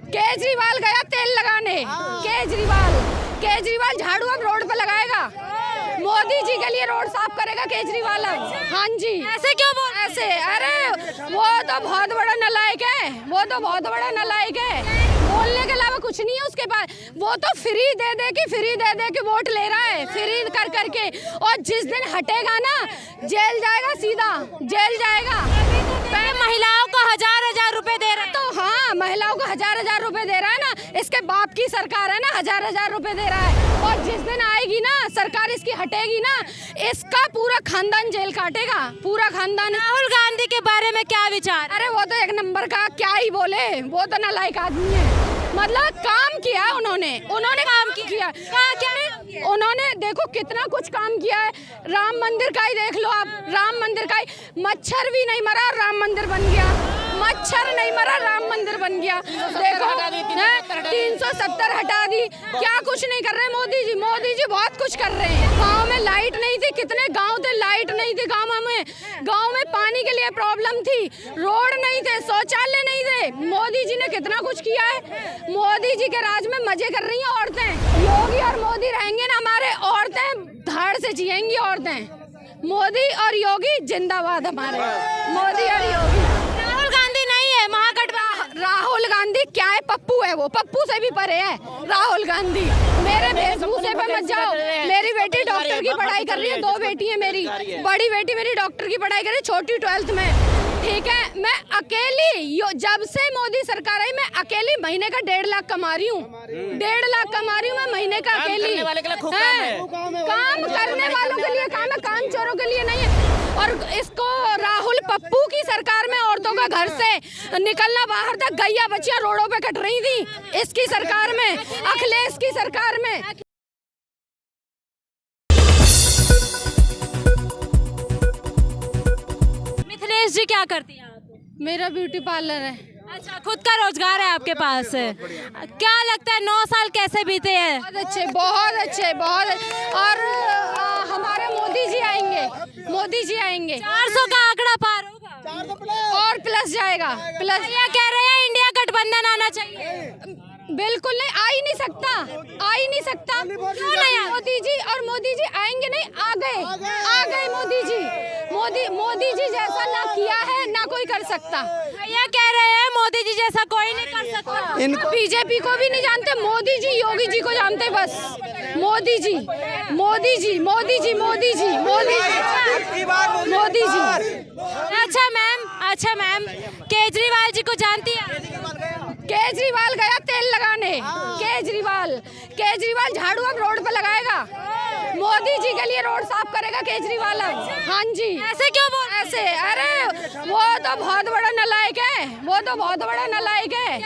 केजरीवाल गया तेल लगाने। केजरीवाल झाड़ू अब रोड पे लगाएगा। मोदी जी के लिए रोड साफ करेगा केजरीवाल अब। हाँ जी। ऐसे क्यों बोल? ऐसे अरे वो तो बहुत बड़ा नालायक है, बोलने के अलावा कुछ नहीं है उसके पास। वो तो फ्री दे के वोट ले रहा है, फ्री कर करके। और जिस दिन हटेगा ना जेल जाएगा, सीधा जेल जाएगा। महिलाओं को हजार रुपए दे रहे हैं। तो हाँ, महिलाओं को हजार रुपए दे रहा है ना, इसके बाप की सरकार है ना, हजार रुपए दे रहा है। और जिस दिन आएगी ना सरकार इसकी हटेगी ना, इसका पूरा खानदान जेल काटेगा, पूरा खानदान। राहुल गांधी के बारे में क्या विचार? अरे वो तो एक नंबर का, क्या ही बोले, वो तो नालायक आदमी है। मतलब काम किया उन्होंने काम किया। क्या उन्होंने देखो कितना कुछ काम किया है। राम मंदिर का ही देख लो आप, राम मंदिर का ही मच्छर भी नहीं मरा, राम मंदिर बन गया। मच्छर नहीं मरा, राम मंदिर बन गया। देखो 370 हटा दी, क्या कुछ नहीं कर रहे मोदी जी बहुत कुछ कर रहे हैं। गांव में लाइट नहीं थी, कितने गांव थे लाइट नहीं थी। गांव में पानी के लिए प्रॉब्लम थी, रोड नहीं थे, शौचालय नहीं थे। मोदी जी ने कितना कुछ किया है। मोदी जी के राज में मजे कर रही हैं औरतें। योगी और मोदी रहेंगे ना, हमारे औरतें धड़ से जिएंगी। औरतें मोदी और योगी जिंदाबाद हमारे। मोदी और योगी। राहुल गांधी नहीं है महागठबंधन। राहुल गांधी क्या है? पप्पू है, वो पप्पू से भी परे है राहुल गांधी। मेरे वेशभूषे पे मत जाओ। मेरी बेटी डॉक्टर की पढ़ाई कर रही है, 2 बेटी है मेरी। बड़ी बेटी मेरी डॉक्टर की पढ़ाई कर रही है, छोटी 12th में। ठीक है, मैं अकेली जब से मोदी सरकार आई, मैं अकेली महीने का 1.5 लाख कमा रही हूँ। 1.5 लाख कमा रही हूँ मैं महीने का अकेली। काम करने वालों के लिए काम है, काम चोरों के लिए नहीं है। और इसको राहुल पप्पू की सरकार में औरतों का घर से निकलना बाहर तक, गैया बच्चियां रोडों पे कट रही थी। इसकी सरकार में, अखिलेश की सरकार में। मिथिलेश जी क्या करती हैं आप? मेरा ब्यूटी पार्लर है। अच्छा, खुद का रोजगार है आपके पास। क्या लगता है 9 साल कैसे बीते हैं? बहुत अच्छे। और हमारे मोदी जी आएंगे। 400 का आंकड़ा पार होगा और प्लस जाएगा। प्लस ये कह रहे हैं इंडिया गठबंधन आना चाहिए। बिल्कुल नहीं, आ ही नहीं सकता। क्यों नहीं? मोदी जी आएंगे नहीं, आ गए मोदी जी जैसा ना किया है ना कोई कर सकता। ये कह रहे हैं मोदी जी जैसा कोई नहीं कर सकता। बीजेपी को भी नहीं जानते, मोदी जी योगी जी को जानते बस। मोदी जी। अच्छा मैम, केजरीवाल जी को जानती है? केजरीवाल गया तेल लगाने। केजरीवाल झाड़ू अब रोड पे लगाएगा। मोदी जी के लिए रोड साफ करेगा केजरीवाल अब। हाँ जी। ऐसे क्यों बोल? ऐसे अरे वो तो बहुत बड़ा नालायक है।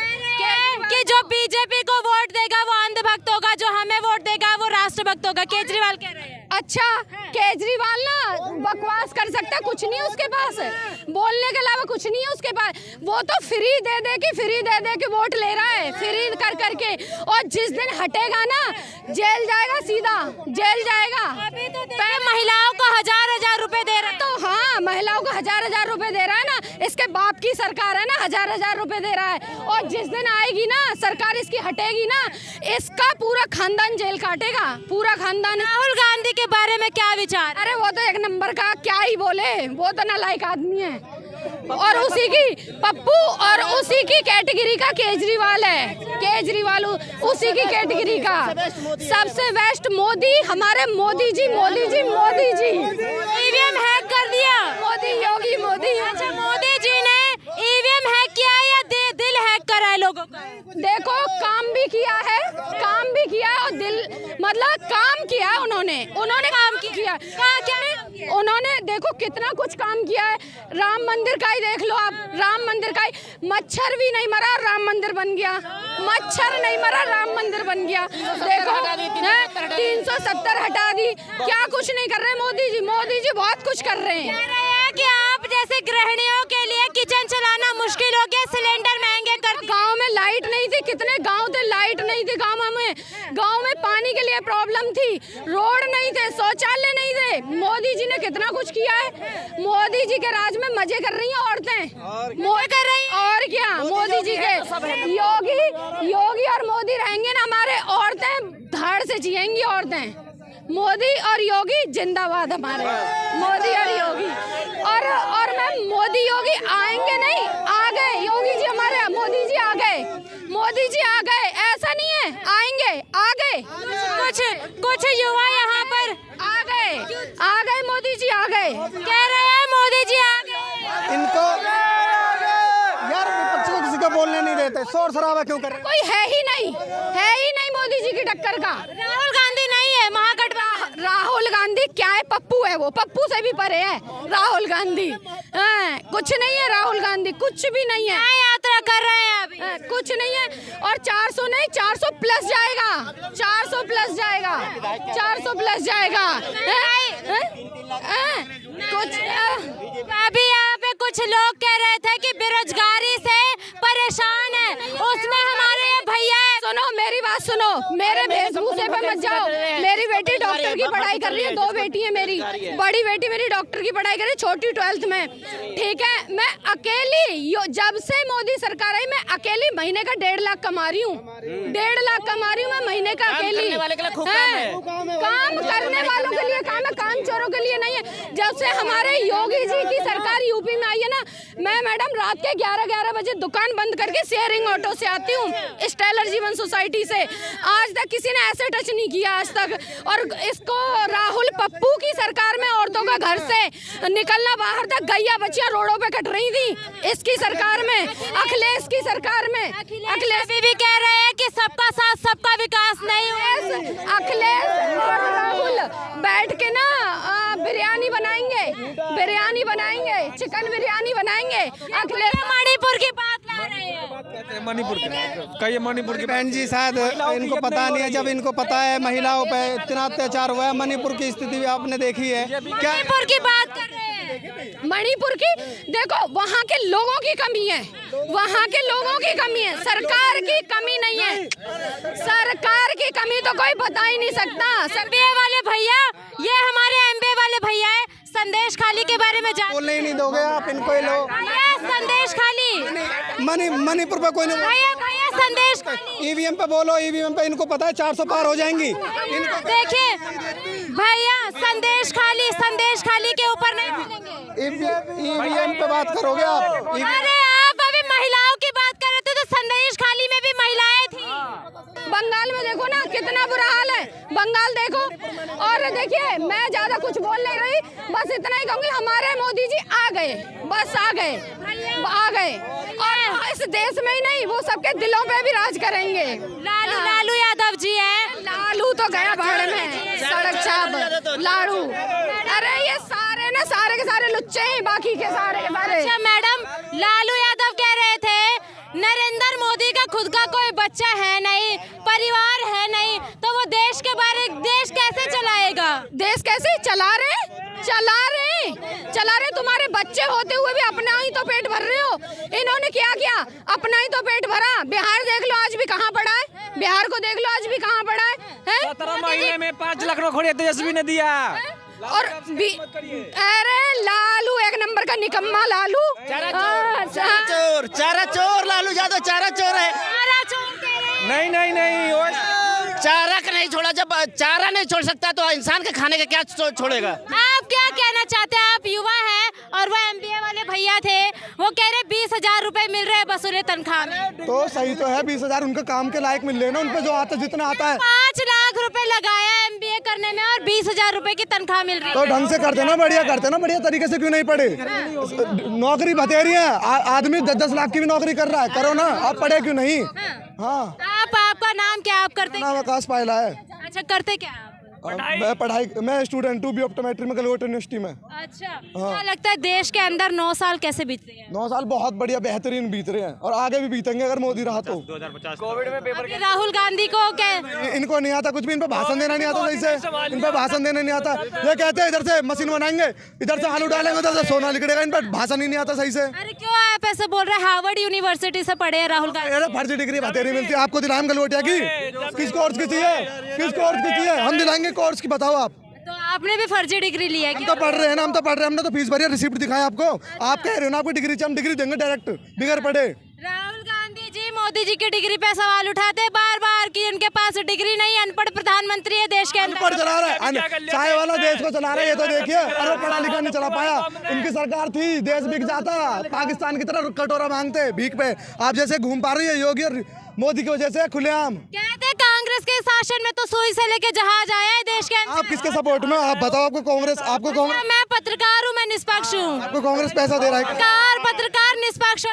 कि जो बीजेपी को वोट देगा वो अंधभक्त होगा, जो हमें वोट देगा वो राष्ट्रभक्त होगा, केजरीवाल कह रहे हैं। अच्छा, केजरीवाल ना बकवास कर सकता है, कुछ नहीं है उसके पास, बोलने के अलावा कुछ नहीं है उसके पास। वो तो फ्री दे के वोट ले रहा है, फ्री कर करके। और जिस दिन हटेगा ना जेल जाएगा, सीधा जेल जाएगा। महिलाओं को हजार रुपए दे रहे हैं। तो हाँ, महिलाओं को हजार रुपए दे रहा है ना, इसके बाप की सरकार है ना, हजार रुपए दे रहा है। और जिस दिन आएगी ना सरकार इसकी हटेगी ना, इसका पूरा खानदान जेल काटेगा, पूरा खानदान। राहुल गांधी के बारे में क्या विचार? अरे वो तो एक नंबर का, क्या ही बोले, वो तो नालायक आदमी है। और उसी की पप्पू और उसी की कैटेगरी का केजरीवाल है। उसी की कैटेगरी का सबसे बेस्ट मोदी, हमारे मोदी जी। ईवीएम हैक कर दिया मोदी। अच्छा, मोदी जी ने ईवीएम हैक किया या दिल हैक करा है लोगों का? देखो काम भी किया है और दिल, मतलब काम किया उन्होंने काम किया। क्या? उन्होंने देखो कितना कुछ काम किया है। राम मंदिर का ही देख लो आप, राम मंदिर का ही मच्छर भी नहीं मरा, राम मंदिर बन गया। देखो 370 हटा दी, क्या कुछ नहीं कर रहे मोदी जी बहुत कुछ कर रहे हैं। कह रहे हैं कि आप जैसे गृहिणियों के लिए किचन चलाना मुश्किल हो गया, सिलेंडर महंगे कर। गांव में लाइट नहीं थी, कितने गांव थे लाइट नहीं थी। गांव में पानी के लिए प्रॉब्लम थी, रोड नहीं थे, शौचालय नहीं थे। मोदी जी ने कितना कुछ किया है। मोदी जी के राज में मजे कर रही हैं औरतें, और क्या। मोदी जी के जिएंगी औरतें। मोदी और योगी जिंदाबाद हमारे, मोदी और योगी। और मैम मोदी योगी आएंगे नहीं, आ गए योगी जी हमारे, मोदी जी आ गए, मोदी जी आ गए, ऐसा नहीं है, आएंगे, आ गए। कुछ युवा यहाँ पर आ गए मोदी जी आ गए, कह रहे हैं मोदी जी आ गए। इनको यार विपक्ष को किसी को बोलने नहीं देते, शोर शराबा क्यों कर रहे हैं? कोई है ही नहीं मोदी जी की टक्कर का। राहुल गांधी नहीं है महागठबंधन। राहुल गांधी क्या है, पप्पू है, वो पप्पू से भी परे है राहुल गांधी। कुछ नहीं है राहुल गांधी, कुछ भी नहीं है। यात्रा कर रहे हैं अभी, कुछ नहीं है। और 400 नहीं 400 प्लस जाएगा, 400 प्लस जाएगा, 400 प्लस जाएगा। कुछ अभी यहाँ पे कुछ लोग कह रहे थे कि बेरोजगारी से परेशान है, उसमें हमारे ये भैया है। सुनो मेरी बात सुनो, मेरे वेशभूषे पे मत जाओ। मेरी बेटी डॉक्टर की पढ़ाई कर रही है, 2 बेटी है मेरी। बड़ी बेटी मेरी डॉक्टर की पढ़ाई कर रही है, छोटी 12th में, ठीक है। मैं अकेली जब से मोदी सरकार आई, मैं अकेली महीने का 1.5 लाख कमा रही हूँ, 1.5 लाख कमा रही हूँ मैं महीने का अकेली। काम करने वालों के लिए काम है, काम चोरों के लिए नहीं है। जब से हमारे योगी जी की सरकार यूपी में आई है ना, मैं मैडम रात के 11 बजे दुकान बंद करके शेयरिंग ऑटो से आती हूँ, स्टाइलर जीवन सोसाइटी से। आज तक किसी ने ऐसे टच नहीं किया आज तक। और इसको राहुल पप्पू की सरकार में औरतों का घर से निकलना बाहर तक, गैया बच्चियां रोडों पे कट रही थी इसकी सरकार में, अखिलेश की सरकार में। अखिलेश भी कह रहे हैं कि सबका साथ सबका विकास नहीं हुआ। अखिलेश और राहुल बैठ के ना बिरयानी बनाएंगे, चिकन बिरयानी बनाएंगे। अखिलेश मणिपुर की बात ला रहे हैं, मणिपुर की मणिपुर की बहन जी शायद इनको पता नहीं है। जब इनको पता है महिलाओं पे इतना अत्याचार हुआ है, मणिपुर की स्थिति भी आपने देखी है क्या? मणिपुर की बात कर रहे हैं। मणिपुर की देखो, वहाँ के लोगों की कमी है, वहाँ के लोगों की कमी है, सरकार की कमी नहीं है। सरकार की कमी तो कोई बता ही नहीं सकता। एमबीए वाले भैया, ये हमारे एमबीए वाले भैया है, संदेश खाली के बारे में जान बोलने ही नहीं दोगे आप इनको? ये लोग संदेश खाली मणिपुर पे कोई नहीं। भैया संदेश खाली, ईवीएम पे बोलो, ईवीएम पे इनको पता है 400 पार हो जाएंगी इनको। देखिए भैया, संदेश खाली के ऊपर नहीं बोलेंगे। ईवीएम पे बात करोगे आप? अरे आप अभी महिलाओं की बात कर रहे थे, तो संदेश खाली में भी महिलाएं थी। बंगाल में देखो ना कितना बुरा हाल है, बंगाल देखो। और देखिए मैं ज्यादा कुछ बोल नहीं रही, बस इतना ही कहूँगी, हमारे मोदी जी आ गए, बस आ गए। और इस देश में ही नहीं, वो सबके दिलों पे भी राज करेंगे। लालू यादव जी है। लालू तो गया भाड़ में, सड़क छाप लाड़ू। अरे ये सारे के सारे लुच्चे हैं, बाकी के सारे। अच्छा मैडम, लालू यादव कह रहे थे नरेंद्र मोदी का खुद का कोई बच्चा है नहीं, परिवार है नहीं, तो वो देश कैसे चलाएगा? देश कैसे चला रहे? तुम्हारे बच्चे होते हुए भी अपना ही तो पेट भर रहे हो। इन्होंने क्या किया? अपना ही तो पेट भरा। बिहार देख लो आज भी कहाँ पड़ा है, बिहार को देख लो आज भी कहाँ पड़ा है। 17 महीने में 5 लाख नौकरी तेजस्वी ने दिया। और अरे लालू एक नंबर का निकम्मा लालू, चारा चोर लालू यादव चारा चोर है। नहीं चारा का नहीं छोड़ा, जब चारा नहीं छोड़ सकता तो इंसान के खाने का क्या छोड़ेगा? आप क्या कहना चाहते हैं? आप युवा हैं और वो एमबीए वाले भैया थे, वो कह रहे 20,000 रुपए मिल रहे हैं बस उन्हें तनख्वाह में। तो सही तो है, 20,000 उनके काम के लायक मिल रहे हैं ना, उनपे जो आता जितना आता है। 5 लाख रुपए लगाया एमबीए करने में और 20,000 रुपए की तनख्वाह मिल रही है। तो ढंग से करते ना, बढ़िया करते ना, बढ़िया तरीके से क्यों नहीं पढ़े? नौकरी बतेरी है, आदमी 10-10 लाख की भी नौकरी कर रहा है, करो ना। आप पढ़े क्यों नहीं? हाँ, आपका नाम क्या? आप करते नाम आकाश पायला है। अच्छा, करते क्या आप? मैं स्टूडेंट हूँ ऑप्टोमेट्री में गलगोट यूनिवर्सिटी में। अच्छा, क्या लगता है देश के अंदर 9 साल कैसे बीत रहे हैं? 9 साल बहुत बढ़िया बेहतरीन बीत रहे हैं और आगे भी बीतेंगे अगर मोदी रहा तो। कोविड में पेपर अभी राहुल गांधी को क्या इनको नहीं आता कुछ भी, इन पे भाषण देना नहीं आता सही से, इन पे भाषण देना नहीं आता। ये कहते हैं इधर से मशीन बनाएंगे, इधर से आलू डालेंगे, उधर से सोना निकलेगा, इन पे भाषण ही नहीं आता सही से। अरे क्यों आप ऐसे बोल रहे हैं? हार्वर्ड यूनिवर्सिटी से पढ़े हैं राहुल गांधी। फर्जी डिग्री बतेरी मिलती है आपको, दिलाएं गलगोटिया की? किस कोर्स की चाहिए? किस कोर्स की चाहिए? हम दिलाएंगे कोर्स की, बताओ आप। तो आपने भी फर्जी डिग्री ली है? हम तो पढ़ रहे हैं ना, हम तो पढ़ रहे हैं, हमने तो फीस भरी है, रिसिप्ट दिखाया आपको। आप कह रहे हो ना आपको डिग्री चाहिए, हम डिग्री देंगे डायरेक्ट बिगर पढ़े। राहुल गांधी जी मोदी जी की डिग्री पे सवाल उठाते बार बार कि इनके पास डिग्री नहीं, अनपढ़ प्रधानमंत्री है देश के अंदर। अनपढ़ चला रहा है, चाय वाला देश को चला रहा है, ये तो देखिए। अरे पढ़ा लिखा नहीं चला पाया, इनकी सरकार थी, देश बिक जाता, पाकिस्तान की तरह कटोरा मांगते भीख पे। आप जैसे घूम पा रही है योगी और मोदी की वजह से खुलेआम। कहते हैं कांग्रेस के शासन में तो सुई से लेके जहाज आया है देश के अंदर। आप किसके सपोर्ट में? आप बताओ, आपको कांग्रेस मैं पत्रकार हूँ, मैं निष्पक्ष हूँ। आपको कांग्रेस पैसा दे रहा है? पत्रकार निष्पक्ष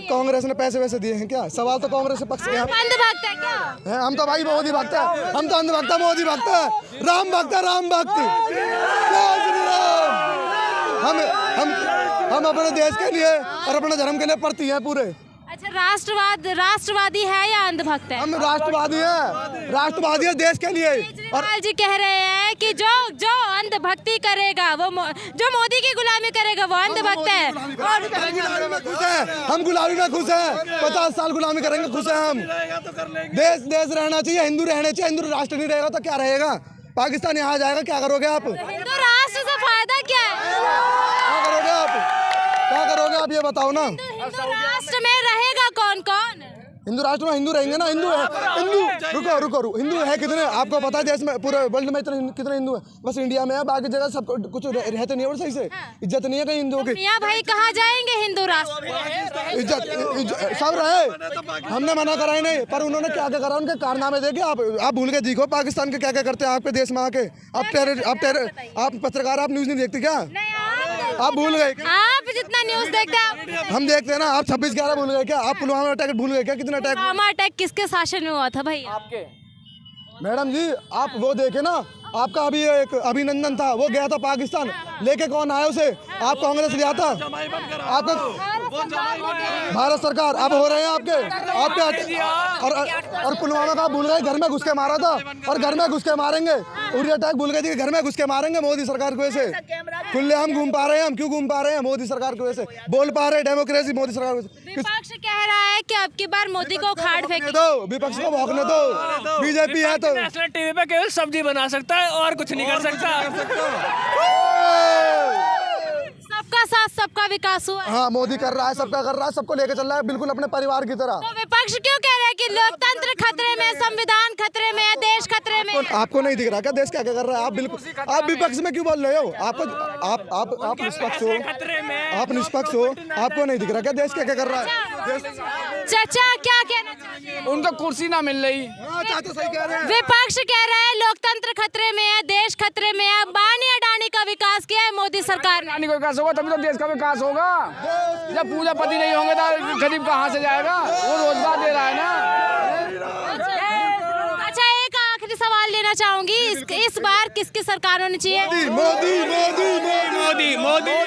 कांग्रेस ने पैसे वैसे दिए हैं क्या? सवाल तो कांग्रेस के पक्ष के हैं। अंधभक्त है क्या? हम तो भाई मोदी भक्त है, हम तो अंधभक्त है, मोदी भक्त है, राम भक्त है, राम भक्त। जय श्री राम। हम अपने देश के लिए और अपने धर्म के लिए प्रति हैं पूरे। अच्छा, राष्ट्रवादी है या अंधभक्त है? हम राष्ट्रवादी हैं, राष्ट्रवादी है देश के लिए। और जी कह रहे हैं कि जो अंधभक्ति करेगा वो जो मोदी की गुलामी करेगा वो अंधभक्त है। और गुलामी में खुश है, हम गुलामी में खुश हैं, 50 साल गुलामी करेंगे, खुश हैं हम। देश रहना चाहिए, हिंदू रहने चाहिए। हिंदू राष्ट्र नहीं रहेगा तो क्या रहेगा? पाकिस्तान यहाँ जाएगा, क्या करोगे आप? हिंदू राष्ट्र से फायदा क्या है? क्या करोगे आप? क्या करोगे आप ये बताओ ना। हिंदू राष्ट्र में रहेगा कौन कौन? हिंदू राष्ट्र में हिंदू रहेंगे ना। हिंदू है, हिंदू रुको हिंदू है कितने? आपको पता है देश में पूरे वर्ल्ड में कितने हिंदू है? बस इंडिया में है, बाकी जगह सब कुछ रहते नहीं है सही से। इज्जत नहीं है कहीं हिंदुओं की। मियां भाई कहाँ जाएंगे हिंदू राष्ट्र? इज्जत सब रहे, हमने मना करा ही नहीं, पर उन्होंने क्या क्या करा, उनके कारनामे देखे आप भूल के देखो पाकिस्तान के क्या क्या करते हैं आपके देश में आके। आप पत्रकार, आप न्यूज नहीं देखते क्या? आप भूल गए? आप जितना न्यूज देखते हैं हम देखते हैं ना। आप 26/11 भूल गए क्या? आप पुलवामा अटैक भूल गए क्या? कितना अटैक? पुलवामा अटैक किसके शासन में हुआ था भैया? मैडम जी आप वो देखे ना, आपका अभी एक अभिनंदन था, वो गया था पाकिस्तान, लेके कौन आया उसे? आप कांग्रेस ले आता, आपका भारत सरकार। अब हो रहे हैं आपके और पुलवामा का भूल गए, घर में घुस के मारा था और घर में घुस के मारेंगे। उरी अटैक भूल गए थे, घर में घुस के मारेंगे मोदी सरकार की वजह से। खुले हम घूम पा रहे हैं, हम क्यों घूम पा रहे हैं? मोदी सरकार की वजह से बोल पा रहे हैं, डेमोक्रेसी मोदी सरकार की वजह से। विपक्ष कह रहा है कि अब की बार मोदी को उखाड़ फेंके दो, विपक्ष को भौंकने दो, बीजेपी है तो। नेशनल टीवी पे केवल सब्जी बना सकता है और कुछ नहीं कर सकता। सबका साथ सबका विकास हुआ। हाँ, मोदी कर रहा है, सबका कर रहा है, सबको लेके चल रहा है बिल्कुल अपने परिवार की तरह। तो विपक्ष क्यों कह रहा है कि लोकतंत्र खतरे में, संविधान खतरे में, देश खतरे में? आपको नहीं दिख रहा क्या देश क्या क्या कर रहा है? आप बिल्कुल, आप विपक्ष में क्यों बोल रहे हो? आप निष्पक्ष हो, आप निष्पक्ष हो, आपको नहीं दिख रहा क्या देश क्या क्या कर रहा है? चाचा क्या कहना चाहते हैं? उनको कुर्सी ना मिल रही। चाचा सही कह रहे हैं। विपक्ष कह रहा है लोकतंत्र खतरे में है, देश खतरे में है। अंबानी अडानी का विकास किया है मोदी सरकार ने। अडानी का विकास होगा तभी तो देश का विकास होगा। जब पूंजीपति नहीं होंगे तो गरीब कहाँ से जाएगा? वो रोजगार दे रहा है ना। अच्छा, एक आखिरी सवाल लेना चाहूंगी, इस बार किसकी सरकार होनी चाहिए? मोदी।